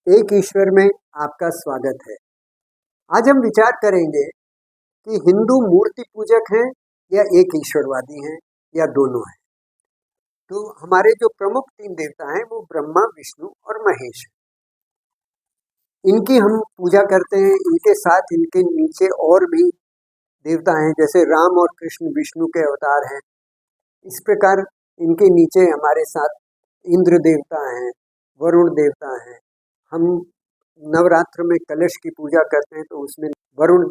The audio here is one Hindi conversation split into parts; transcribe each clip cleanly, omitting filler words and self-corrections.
एक ईश्वर में आपका स्वागत है। आज हम विचार करेंगे कि हिंदू मूर्ति पूजक हैं या एक ईश्वरवादी हैं या दोनों हैं। तो हमारे जो प्रमुख तीन देवता हैं वो ब्रह्मा, विष्णु और महेश हैं। इनकी हम पूजा करते हैं। इनके साथ इनके नीचे और भी देवता हैं, जैसे राम और कृष्ण विष्णु के अवतार हैं। इस प्रकार इनके नीचे हमारे साथ इंद्र देवता हैं, वरुण देवता हैं। हम नवरात्र में कलश की पूजा करते हैं तो उसमें वरुण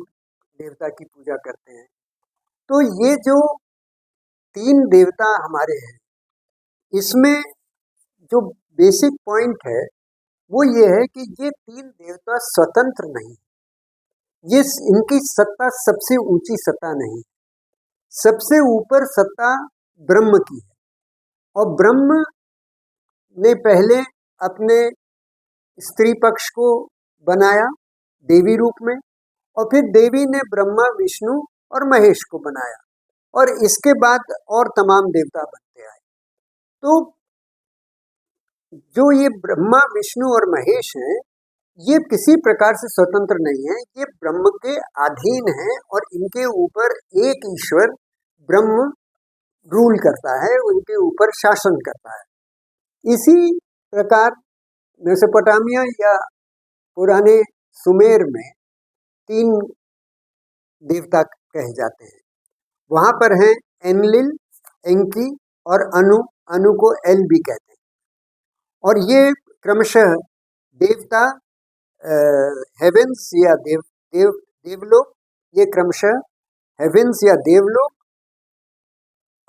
देवता की पूजा करते हैं। तो ये जो तीन देवता हमारे हैं, इसमें जो बेसिक पॉइंट है वो ये है कि ये तीन देवता स्वतंत्र नहीं। ये इनकी सत्ता सबसे ऊंची सत्ता नहीं, सबसे ऊपर सत्ता ब्रह्म की है। और ब्रह्म ने पहले अपने स्त्री पक्ष को बनाया देवी रूप में, और फिर देवी ने ब्रह्मा, विष्णु और महेश को बनाया, और इसके बाद और तमाम देवता बनते आए। तो जो ये ब्रह्मा, विष्णु और महेश हैं, ये किसी प्रकार से स्वतंत्र नहीं है। ये ब्रह्म के अधीन है और इनके ऊपर एक ईश्वर ब्रह्म रूल करता है, उनके ऊपर शासन करता है। इसी प्रकार मेसोपोटामिया या पुराने सुमेर में तीन देवता कहे जाते हैं। वहां पर हैं एनलिल, एंकी और अनु। अनु को एल भी कहते हैं। और ये क्रमशः देवता हेवेंस या देवलोक, ये क्रमशः हेवेंस या देवलोक,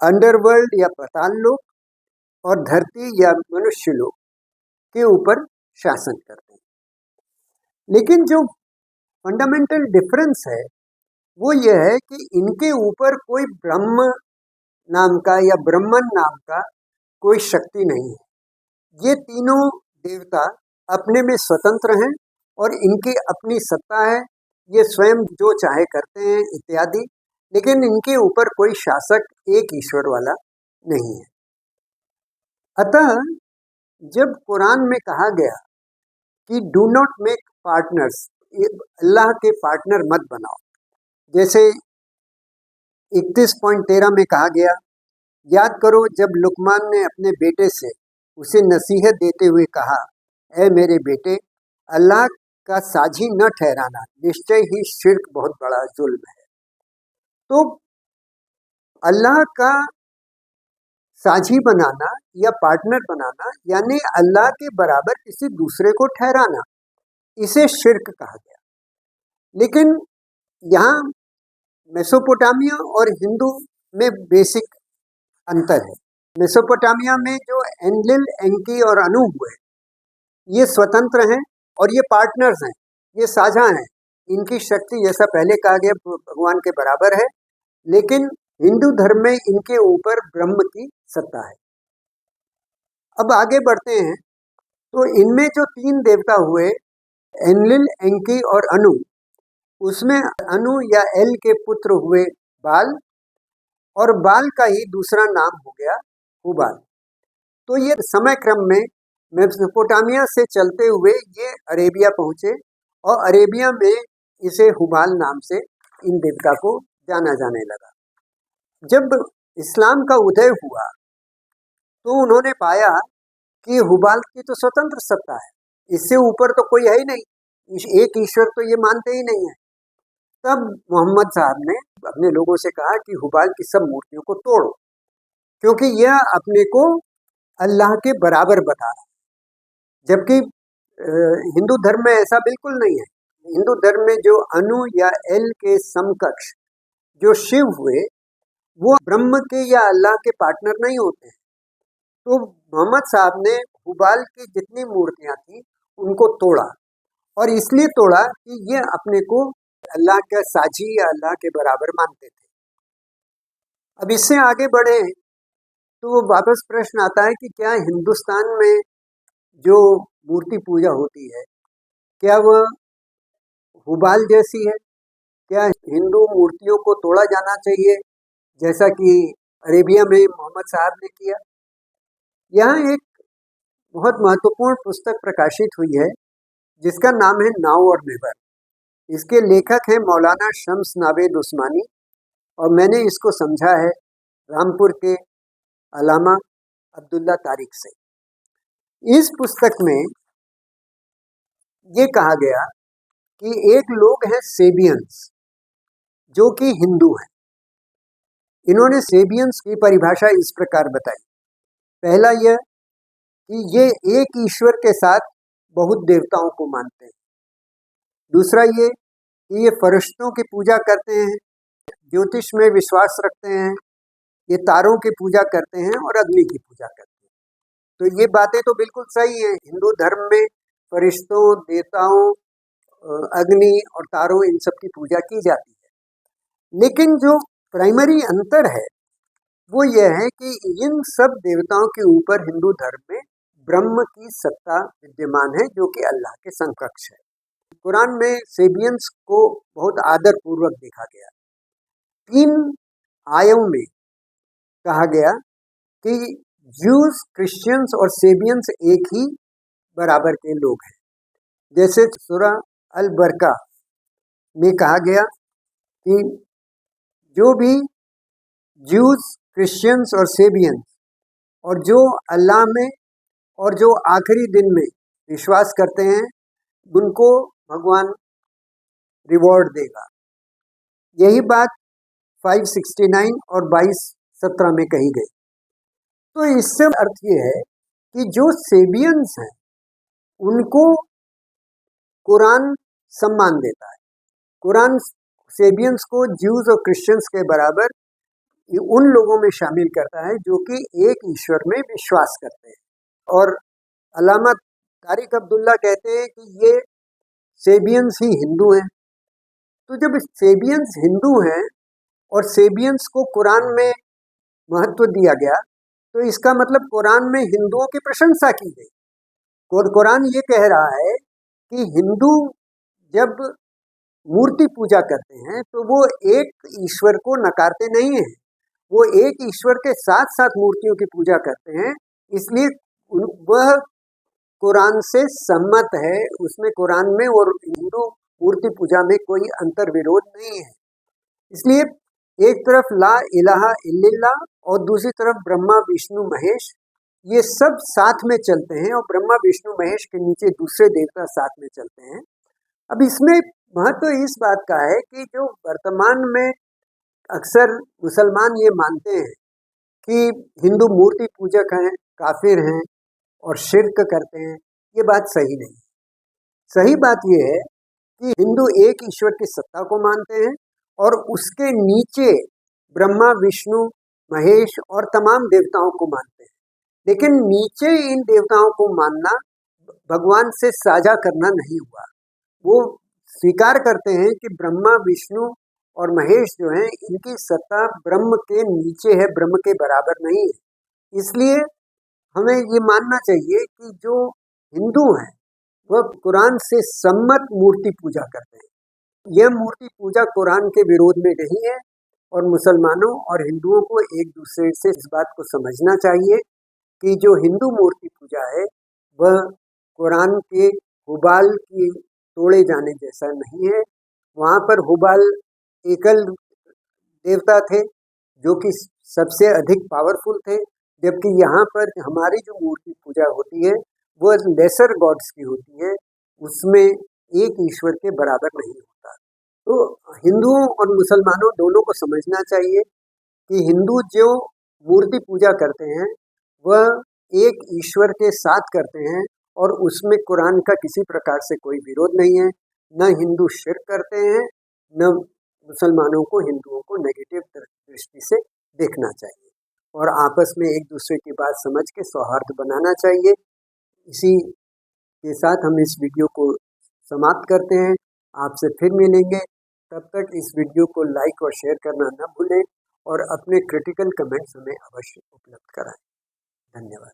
अंडरवर्ल्ड या पाताल लोक और धरती या मनुष्य लोक के ऊपर शासन करते हैं। लेकिन जो फंडामेंटल डिफरेंस है वो ये है कि इनके ऊपर कोई ब्रह्म नाम का या ब्रह्मन नाम का कोई शक्ति नहीं है। ये तीनों देवता अपने में स्वतंत्र हैं और इनकी अपनी सत्ता है। ये स्वयं जो चाहे करते हैं इत्यादि, लेकिन इनके ऊपर कोई शासक एक ईश्वर वाला नहीं है। अतः जब कुरान में कहा गया कि डू नॉट मेक पार्टनर्स, अल्लाह के पार्टनर मत बनाओ, जैसे 31.13 में कहा गया, याद करो जब लुकमान ने अपने बेटे से उसे नसीहत देते हुए कहा, ऐ मेरे बेटे, अल्लाह का साझी न ठहराना, निश्चय ही शिर्क बहुत बड़ा जुल्म है। तो अल्लाह का साझी बनाना या पार्टनर बनाना यानी अल्लाह के बराबर किसी दूसरे को ठहराना, इसे शिर्क कहा गया। लेकिन यहाँ मेसोपोटामिया और हिंदू में बेसिक अंतर है। मेसोपोटामिया में जो एनलिल, एंकी और अनु हुए, ये स्वतंत्र हैं और ये पार्टनर्स हैं, ये साझा हैं। इनकी शक्ति जैसा पहले कहा गया भगवान के बराबर है, लेकिन हिंदू धर्म में इनके ऊपर ब्रह्म की सत्ता है। अब आगे बढ़ते हैं। तो इनमें जो तीन देवता हुए एनलिल, एंकी और अनु, उसमें अनु या एल के पुत्र हुए बाल, और बाल का ही दूसरा नाम हो गया हुबाल। तो ये समय क्रम में मेसोपोटामिया से चलते हुए ये अरेबिया पहुंचे, और अरेबिया में इसे हुबाल नाम से इन देवता को जाना जाने लगा। जब इस्लाम का उदय हुआ तो उन्होंने पाया कि हुबाल की तो स्वतंत्र सत्ता है, इससे ऊपर तो कोई है ही नहीं, एक ईश्वर तो ये मानते ही नहीं है। तब मोहम्मद साहब ने अपने लोगों से कहा कि हुबाल की सब मूर्तियों को तोड़ो, क्योंकि यह अपने को अल्लाह के बराबर बता रहा है। जबकि हिंदू धर्म में ऐसा बिल्कुल नहीं है। हिंदू धर्म में जो अनु या एल के समकक्ष जो शिव हुए, वो ब्रह्म के या अल्लाह के पार्टनर नहीं होते हैं। तो मोहम्मद साहब ने हुबाल की जितनी मूर्तियां थी उनको तोड़ा, और इसलिए तोड़ा कि ये अपने को अल्लाह का साझी या अल्लाह के बराबर मानते थे। अब इससे आगे बढ़े तो वापस प्रश्न आता है कि क्या हिंदुस्तान में जो मूर्ति पूजा होती है, क्या वह हुबाल जैसी है? क्या हिंदू मूर्तियों को तोड़ा जाना चाहिए जैसा कि अरेबिया में मोहम्मद साहब ने किया? यहाँ एक बहुत महत्वपूर्ण पुस्तक प्रकाशित हुई है जिसका नाम है नाउ और नेवर। इसके लेखक हैं मौलाना शम्स नावेद उस्मानी और मैंने इसको समझा है रामपुर के अलामा अब्दुल्ला तारिक से। इस पुस्तक में ये कहा गया कि एक लोग हैं सेबियंस जो कि हिंदू हैं। इन्होंने सेबियंस की परिभाषा इस प्रकार बताई। पहला यह कि ये एक ईश्वर के साथ बहुत देवताओं को मानते हैं। दूसरा ये कि ये फरिश्तों की पूजा करते हैं, ज्योतिष में विश्वास रखते हैं, ये तारों की पूजा करते हैं और अग्नि की पूजा करते हैं। तो ये बातें तो बिल्कुल सही हैं। हिंदू धर्म में फरिश्तों, देवताओं, अग्नि और तारों, इन सब की पूजा की जाती है। लेकिन जो प्राइमरी अंतर है वो यह है कि इन सब देवताओं के ऊपर हिंदू धर्म में ब्रह्म की सत्ता विद्यमान है, जो कि अल्लाह के समकक्ष है। कुरान में सेबियंस को बहुत आदर पूर्वक देखा गया। 3 आयों में कहा गया कि ज्यूस, क्रिश्चियंस और सेबियंस एक ही बराबर के लोग हैं। जैसे सूरह अल बरका में कहा गया कि जो भी ज्यूस, क्रिश्चियंस और सेबियंस और जो अल्लाह में और जो आखिरी दिन में विश्वास करते हैं, उनको भगवान रिवॉर्ड देगा। यही बात 569 और 22:17 में कही गई। तो इससे अर्थ ये है कि जो सेबियंस हैं उनको कुरान सम्मान देता है। कुरान सेबियंस को ज्यूज और क्रिश्चियंस के बराबर उन लोगों में शामिल करता है जो कि एक ईश्वर में विश्वास करते हैं। और अल्लामा तारिक अब्दुल्ला कहते हैं कि ये सेबियंस ही हिंदू हैं। तो जब सेबियंस हिंदू हैं और सेबियंस को कुरान में महत्व दिया गया, तो इसका मतलब कुरान में हिंदुओं की प्रशंसा की गई। कुरान ये कह रहा है कि हिंदू जब मूर्ति पूजा करते हैं तो वो एक ईश्वर को नकारते नहीं हैं, वो एक ईश्वर के साथ साथ मूर्तियों की पूजा करते हैं। इसलिए वह कुरान से सम्मत है। उसमें कुरान में और हिंदू मूर्ति पूजा में कोई अंतर विरोध नहीं है। इसलिए एक तरफ ला इलाहा इल्लल्लाह और दूसरी तरफ ब्रह्मा विष्णु महेश, ये सब साथ में चलते हैं और ब्रह्मा विष्णु महेश के नीचे दूसरे देवता साथ में चलते हैं। अब इसमें महत्व इस बात का है कि जो वर्तमान में अक्सर मुसलमान ये मानते हैं कि हिंदू मूर्ति पूजक हैं, काफिर हैं और शिर्क करते हैं, ये बात सही नहीं। सही बात ये है कि हिंदू एक ईश्वर की सत्ता को मानते हैं और उसके नीचे ब्रह्मा विष्णु महेश और तमाम देवताओं को मानते हैं। लेकिन नीचे इन देवताओं को मानना भगवान से साझा करना नहीं हुआ। वो स्वीकार करते हैं कि ब्रह्मा विष्णु और महेश जो हैं, इनकी सत्ता ब्रह्म के नीचे है, ब्रह्म के बराबर नहीं है। इसलिए हमें ये मानना चाहिए कि जो हिंदू हैं वह कुरान से सम्मत मूर्ति पूजा करते हैं। यह मूर्ति पूजा कुरान के विरोध में नहीं है और मुसलमानों और हिंदुओं को एक दूसरे से इस बात को समझना चाहिए कि जो हिंदू मूर्ति पूजा है वह कुरान के हुबाल की तोड़े जाने जैसा नहीं है। वहाँ पर हुबाल एकल देवता थे जो कि सबसे अधिक पावरफुल थे, जबकि यहाँ पर हमारी जो मूर्ति पूजा होती है वह लेसर गॉड्स की होती है, उसमें एक ईश्वर के बराबर नहीं होता। तो हिंदुओं और मुसलमानों दोनों को समझना चाहिए कि हिंदू जो मूर्ति पूजा करते हैं वह एक ईश्वर के साथ करते हैं और उसमें कुरान का किसी प्रकार से कोई विरोध नहीं है। न हिंदू शिर्क करते हैं, न मुसलमानों को हिंदुओं को नेगेटिव दृष्टि से देखना चाहिए और आपस में एक दूसरे की बात समझ के सौहार्द बनाना चाहिए। इसी के साथ हम इस वीडियो को समाप्त करते हैं। आपसे फिर मिलेंगे, तब तक इस वीडियो को लाइक और शेयर करना न भूलें और अपने क्रिटिकल कमेंट्स हमें अवश्य उपलब्ध कराएं। धन्यवाद।